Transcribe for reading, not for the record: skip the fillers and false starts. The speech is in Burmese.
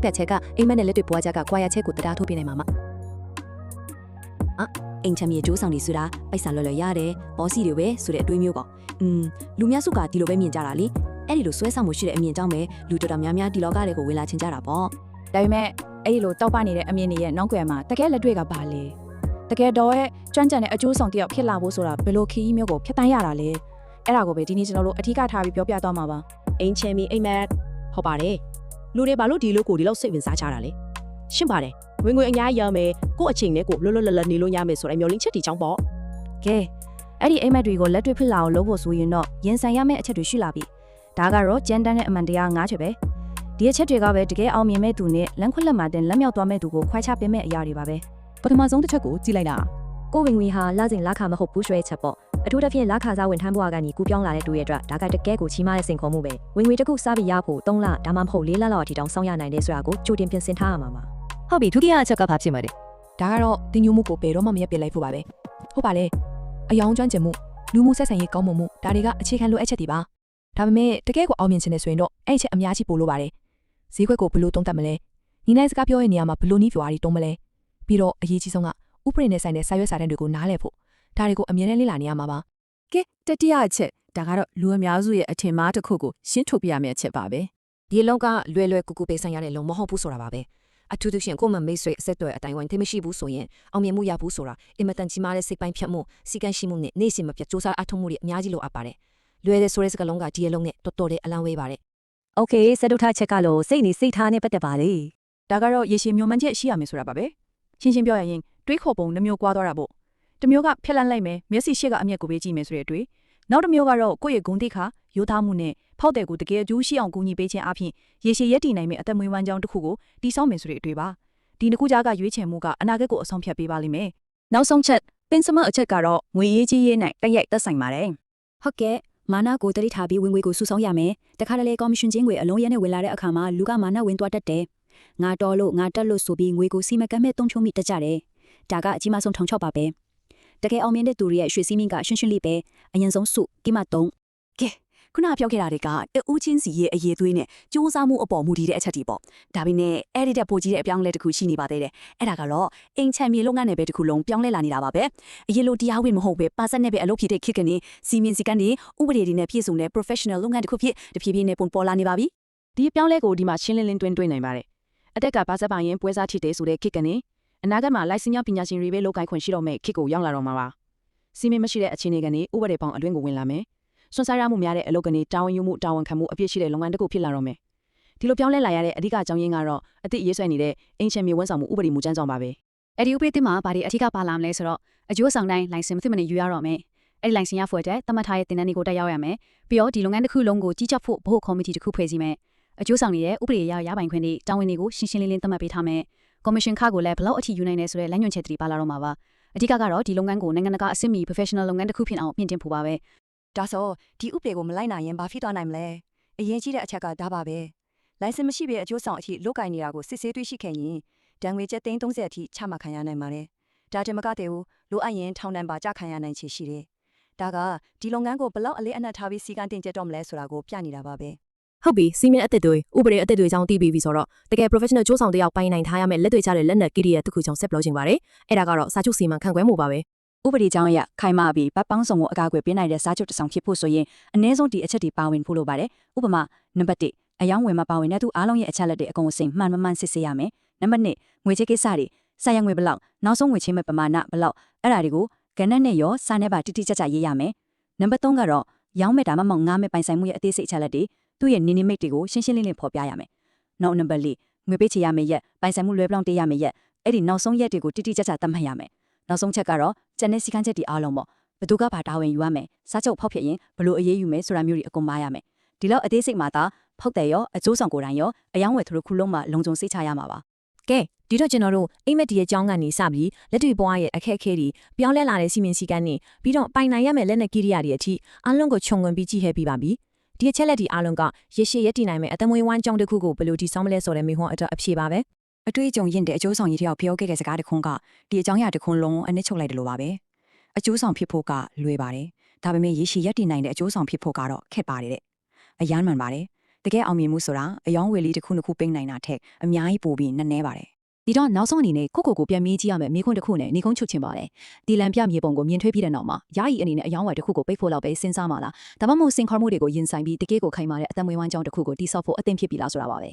แต่เช็คอะไอ้แม่เนี่ยเล็ดด้วยปัวจากควายเช็คกูตะดาทุบไปในมามาอ่ะเองชมีจูสังดิสุดาไปสั่นลอยๆยาเด้บอสซี่เดี๋ยวเว้สุดเด็ดด้วยมิวก็ลูเมียสุกาดีโลไปเมียนจาราลีไอ้ดิโลสวยสังมุชิเดเมียนจังเว้ลูตัวดำยามดีโลกาเด็กกูเวลาชินจาราปอได้แม่ไอ้ดิโลเต้าป้านี่เด้อเมียนนี่น้องแกมาแต่แกเล็ดด้วยกับบาเลยแต่แกดอยจวนจันเนี่ยจูสังเตียวဖြစ်လာဖို့ဆိုတာဘယ်လိုခီးမျိုးကိုဖျက်တမ်းရတာလဲအဲ့ဒါကိုပဲဒီနေ့ကျွန်တော်တို့အထီးကထားပြီးပြောပြသွားမှာပါအင်ချယ်မီအိမ်မက်ဟုတ်ပါတယ်လူတွေဘာလို့ဒီလိုကိုဒီလောက်စိတ်ဝင်စားကြတာလဲရှင်းပါတယ်ဝင်ငွေအများကြီးရမယ်ကို့အချိန်နဲ့ကိုလွတ်လွတ်လပ်လပ်နေလို့ရမယ်ဆိုတဲ့မျှော်လင့်ချက်တီချောင်းပေါ့ကဲအဲ့ဒီအိမ်မက်တွေကိုလက်တွေ့ဖြစ်လာအောင်လုပ်ဖို့ဆိုရင်တော့ရင်ဆိုင်ရမယ့်အချက်တွေရှိလာပြီဒါကတော့ကြမ်းတမ်းတဲ့အမှန်တရား၅ချက်ပဲဒီအချက်တွေကပဲတကယ်အောင်မြင်မဲ့သူနဲ့လမ်းခွက်လက်မှာတင်လက်မြောက်သွားမဲ့သူကိုခွဲခြားပေးမဲ့အရာတွေပါပဲပထမဆုံးတစ်ချက်ကိုကြည့်လိုက်တာကိုဝင်ငွေဟာလာစဉ်လာခါမဟုတ်ဘူးရွှဲချက်ပေါ့အထူးသဖြင့်လာခါစားဝင်ထမ်းဘွားကနေကူပြောင်းလာတဲ့တူရဲ့အတွက်ဒါကတကယ်ကိုချီးမားတဲ့စိန်ခေါ်မှုပဲဝင်ငွေတစ်ခုစားပြီးရဖို့3လဒါမှမဟုတ်4လလောက်အထိတောင်စောင့်ရနိုင်တယ်ဆိုတာကိုကြိုတင်ပြင်ဆင်ထားရမှာပါဟုတ်ပြီဒုတိယအချက်ကဘာဖြစ်မှာလဲဒါကတော့တင်ညိုမှုကိုဘယ်တော့မှမရက်ပြလိုက်ဖို့ပါပဲဟုတ်ပါလေအယောင်ကျွမ်းကျင်မှုလူမှုဆက်ဆံရေးကောင်းမွန်မှုဒါတွေကအခြေခံလိုအပ်ချက်တွေပါဒါပေမဲ့တကယ်ကိုအောင်မြင်ခြင်းနဲ့ဆိုရင်တော့အဲ့ချက်အများကြီးပို့လို့ပါတယ်ဈေးကွက်ကိုဘယ်လိုတုံးတက်မလဲညီနိုင်စကားပြောတဲ့နေရာမှာဘယ်လိုနည်းပြွားတွေတုံးမလဲပြီးတော့အရေးကြီးဆုံးကဥပဒေနဲ့ဆိုင်တဲ့စာရွက်စာတမ်းတွေကိုနားလည်ဖို့ဒါတွေကိုအမြဲတမ်းလေ့လာနေရမှာပါကဲတတိယအချက်ဒါကတော့လူအများစုရဲ့အထင်မှားတစ်ခုကိုရှင်းထုတ်ပြရမယ့်အချက်ပါပဲဒီလောကလွယ်လွယ်ကူကူပေးဆိုင်ရတဲ့လုံမဟုတ်ဘူးဆိုတာပါပဲအထူးသဖြင့်ကိုမမိတ်ဆွေအဆက်အသွယ်အတိုင်းဝိုင်းသိမရှိဘူးဆိုရင်အောင်မြင်မှုရဘူးဆိုတာအင်မတန်ကြီးမားတဲ့စိတ်ပိုင်းဖြတ်မှုစီကံရှိမှုနဲ့နေ့စဉ်မပြတ်စူးစမ်းအထောက်မှုတွေအများကြီးလိုအပ်ပါတယ်လွယ်တဲ့ဆိုတဲ့စကားလုံးကဒီအလုံးနဲ့တော်တော်လေးအလံဝေးပါတယ်โอเคစတုထချက်ကလို့စိတ်နေစိတ်ထားနဲ့ပတ်သက်ပါလေဒါကတော့ရေရှည်မျိုးမှန်းချက်ရှိရမယ်ဆိုတာပါပဲရှင်းရှင်းပြောရရင်တွေးခေါ်ပုံနှမျိုးကွာသွားတာပေါ့တစ်မျိုးကဖျက်လန့်လိုက်မယ်မျက်စိရှေ့ကအမျက်ကိုပဲကြည့်မယ်ဆိုတဲ့အတွေ့နောက်တစ်မျိုးကတော့ကိုယ့်ရဲ့ဂုဏ်သိက္ခာရိုးသားမှုနဲ့ဖောက်တဲ့ကိုတကယ်အကျိုးရှိအောင်ကူညီပေးခြင်းအပြင်ရေရှည်ရက်တည်နိုင်မယ့်အသက်မွေးဝမ်းကြောင်းတစ်ခုကိုတည်ဆောက်မယ်ဆိုတဲ့အတွေ့ပါဒီနှစ်ခုကြားကရွေးချယ်မှုကအနာဂတ်ကိုအဆုံးဖြတ်ပေးပါလိမ့်မယ်နောက်ဆုံးချက်ပင်စမအချက်ကတော့ငွေရေးကြီးရေးနဲ့တိုက်ရိုက်သက်ဆိုင်ပါတယ်ဟုတ်ကဲ့မာနကိုတတိထားပြီးဝင်ငွေကိုစုဆောင်းရမယ်တခါတလေကော်မရှင်ချင်းငွေအလုံးရဲနဲ့ဝင်လာတဲ့အခါမှာလူကမာနဝင်သွားတတ်တယ်ငါတော်လို့ငါတက်လို့ဆိုပြီးငွေကိုစီမကမ်းမဲ့တုံးချုံမိတက်ကြတယ်ဒါကအကြီးမားဆုံးထောင်ချောက်ပါပဲတကယ်အောင်မြင်တဲ့သူတွေရဲ့ရွှေစည်းမင်းကရှင်းရှင်းလေးပဲအရင်ဆုံးစုကိမတုံးကဲခုနပြောခဲ့တာတွေကဦးချင်းစီရဲ့အရေးသွေးနဲ့စူးစမ်းမှုအပေါ်မူတည်တဲ့အချက်တွေပေါ့ဒါပေမဲ့အဲ့ဒီတက်ပိုကြီးတဲ့အပြောင်းလဲတစ်ခုရှိနေပါသေးတယ်အဲ့ဒါကတော့အိမ်ချမ်းမြေလုပ်ငန်းနယ်ပဲတစ်ခုလုံးပြောင်းလဲလာနေတာပါပဲအရေးလို့တရားဝင်မဟုတ်ပဲပါဆက်နဲ့ပဲအလုပ်ဖြစ်တဲ့ခေတ်ကနေစီမင်းစီကန်းတွေဥပဒေတွေနဲ့ပြည့်စုံတဲ့ professional လုပ်ငန်းတစ်ခုဖြစ်တဖြည်းဖြည်းနဲ့ပုံပေါ်လာနေပါပြီဒီအပြောင်းလဲကိုဒီမှာရှင်းလင်းလင်းတွင်းနိုင်ပါတယ်အသက်ကပါဆက်ပါရင်ပွဲစားဖြစ်တဲ့ဆိုတဲ့ခေတ်ကနေအနာဂတ်မှာလိုင်စင်ရပညာရှင်တွေပဲလုပ်ကိုင်ခွင့်ရှိတော့မယ့်ခေတ်ကိုရောက်လာတော့မှာပါစီမင်းမရှိတဲ့အခြေအနေကနေဥပဒေပေါင်းအတွင်းကိုဝင်လာမယ်စွန့်စားရမှုများတဲ့အလုပ်ကနေတာဝန်ယူမှုတာဝန်ခံမှုအပြည့်ရှိတဲ့လုပ်ငန်းတစ်ခုဖြစ်လာတော့မယ်ဒီလိုပြောင်းလဲလာရတဲ့အဓိကအကြောင်းရင်းကတော့အသည့်ရေးဆွဲနေတဲ့အင်ချင်မြေဝန်ဆောင်မှုဥပဒေမူကျမ်းဆောင်ပါပဲအဲ့ဒီဥပဒေမှာဘာတွေအထူးကပါလာမလဲဆိုတော့အကျိုးဆောင်တိုင်းလိုင်စင်မသိမနေယူရတော့မယ်အဲ့ဒီလိုင်စင်ရဖို့အတွက်တမတ်ထားရဲ့တင်နန်းတွေကိုတက်ရောက်ရမယ်ပြီးတော့ဒီလုပ်ငန်းတစ်ခုလုံးကိုကြီးကြပ်ဖို့ဘို့ကော်မတီတစ်ခုဖွဲ့စည်းမယ်အကျိုးဆောင်ရဲ့ဥပဒေရပိုင်ခွင့်တွေတာဝန်တွေကိုရှင်းရှင်းလင်းလင်းသတ်မှတ်ပေးထားမယ်ကော်မရှင်ခါကိုလည်းဘလောက်အထိယူနိုင်နေဆိုတဲ့လမ်းညွှန်ချက်တွေပါလာတော့မှာပါအဓိကကတော့ဒီလုပ်ငန်းကိုနိုင်ငံတကာအဆင့်မီ professional လုပ်ငန်းတစ်ခုဖြစ်အောင်မြင့်တင်ဖို့ပါပဲဒါဆိုဒီဥပဒေကိုမလိုက်နိုင်ရင်ဘာဖြစ်သွားနိုင်မလဲအရင်ကြီးတဲ့အချက်ကဒါပါပဲလိုင်စင်မရှိဘဲအကျိုးဆောင်အထိလုတ်ကင်နေတာကိုစစ်ဆေးတွေ့ရှိခဲ့ရင်ဒဏ်ငွေကျပ်သိန်း30အထိချမှတ်ခံရနိုင်ပါတယ်ဒါတင်မကတဲ့ဘူးလိုအပ်ရင်ထောင်ဒဏ်ပါကြခံရနိုင်ချေရှိတယ်ဒါကဒီလုပ်ငန်းကိုဘလောက်အလေးအနက်ထားပြီးစီကံတင်ကျက်တော့မလဲဆိုတာကိုပြနေတာပါပဲဟုတ်ပြီစီမင်းအသက်တွေဥပဒေအသက်တွေအကြောင်းသိပြီးပြီဆိုတော့တကယ် professional စူးဆောင်တယောက်ပိုင်နိုင်ထားရမယ့်လက်တွေချတဲ့လက်နက်ကိရိယာတစ်ခုကြောင့်ဆက်ပြောချင်ပါတယ်အဲ့ဒါကတော့စာချုပ်စီမံခန့်ခွဲမှုပါပဲဥပဒေကြောင်းအရခိုင်မာပြီးပတ်ပေါင်းဆောင်ကိုအကာအကွယ်ပေးနိုင်တဲ့စာချုပ်တစ်ဆောင်ဖြစ်ဖို့ဆိုရင်အနည်းဆုံးဒီအချက်တွေပါဝင်ဖို့လိုပါတယ်ဥပမာနံပါတ်1အယောင်းဝယ်မှာပါဝင်တဲ့သူအားလုံးရဲ့အချက်လက်တွေအကုန်အစင်မှန်မှန်စစ်ဆေးရမယ်နံပါတ်2ငွေချေးကိစ္စတွေစာရငွေဘလောက်နောက်ဆုံးငွေချေးမဲ့ပမာဏဘလောက်အဲ့ဒါတွေကိုကဏ္ဍနဲ့ရောစာနဲ့ပါတိတိကျကျရေးရမယ်နံပါတ်3ကတော့ရောင်းမဲ့ဒါမှမဟုတ်ငားမဲ့ပိုင်ဆိုင်မှုရဲ့အသေးစိတ်အချက်လက်တွေသူ့ရဲ့နေနေမိတ်တွေကိုရှင်းရှင်းလင်းလင်းဖော်ပြရမယ်နောက်နံပါတ်4ငွေပေးချေရမယ့်ရက်ပိုင်ဆိုင်မှုလွဲပြောင်းပေးရမယ့်ရက်အဲ့ဒီနောက်ဆုံးရက်တွေကိုတိတိကျကျသတ်မှတ်ရမယ်နောက်ဆုံးချက်ကတော့ကျန်တဲ့စီကံချက်တွေအားလုံးပေါ့ဘယ်သူကဘာတာဝန်ယူရမယ်စားချုပ်ဖောက်ဖြစ်ရင်ဘယ်လိုအရေးယူမယ်ဆိုတာမျိုးတွေအကုန်မားရမယ်ဒီလောက်အသေးစိတ်မှာသာဖောက်တယ်ရောအကျိုးဆောင်ကိုယ်တိုင်ရောအယောင်းဝယ်သူတို့ခုလုံးမှာလုံခြုံစိတ်ချရမှာပါကဲဒီတော့ကျွန်တော်တို့အိမ်မက်ဒီရဲ့အကြောင်းကနေစပြီးလက်တွေ့ဘဝရဲ့အခက်အခဲတွေပြောင်းလဲလာတဲ့စီမင်းစည်းကမ်းတွေပြီးတော့ပိုင်နိုင်ရမယ့်လက်နက်ကိရိယာတွေအထိအလုံးကိုခြုံငုံပြီးကြည့်ခဲ့ပြီးပါပြီဒီအချက်လက်ဒီအားလုံးကရရှိရတည်နိုင်မယ့်အသမွေးဝမ်းကြောင်းတစ်ခုကိုဘယ်လိုတည်ဆောက်မလဲဆိုတဲ့မိဟွန်းအတွက်အဖြေပါပဲအတွေ့အကြုံရင့်တဲ့အကျိုးဆောင်ရည်တယောက်ပြောခဲ့တဲ့စကားတစ်ခုကဒီအကြောင်းအရာတစ်ခုလုံးအနစ်ချုပ်လိုက်တယ်လို့ပါပဲအကျိုးဆောင်ဖြစ်ဖို့ကလွယ်ပါတယ်ဒါပေမဲ့ရရှိရတည်နိုင်တဲ့အကျိုးဆောင်ဖြစ်ဖို့ကတော့ခက်ပါတယ်တဲ့အရန်မှန်ပါတယ်တ တကယ်အောင်မြင်မှုဆိုတာအယောင်းဝယ်လေးတစ်ခုနှစ်ခုပိတ်နိုင်တာထက်အများကြီးပိုပြီးနက်နဲပါတယ် ဒီတော့နောက်ဆုံးအနေနဲ့ကိုပြန်မေးကြည့်ရမယ်မိခွန်းတစ်ခုနဲ့နေကုန်းချုပ်ချင်ပါတယ်ဒီလံပြမြေပုံကိုမြင်ထွေးပြီးတဲ့နောက်မှာယာယီအနေနဲ့အယောင်းဝယ်တစ်ခုကိုပိတ်ဖို့လောက်ပဲစဉ်းစားမှာလားဒါမှမဟုတ်စင်ခေါ်မှုတွေကိုရင်ဆိုင်ပြီးတကယ်ကိုခိုင်မာတဲ့အတံမွေးဝမ်းကြောင်းတစ်ခုကိုတိစောက်ဖို့အသင့်ဖြစ်ပြီလားဆိုတာပါပဲ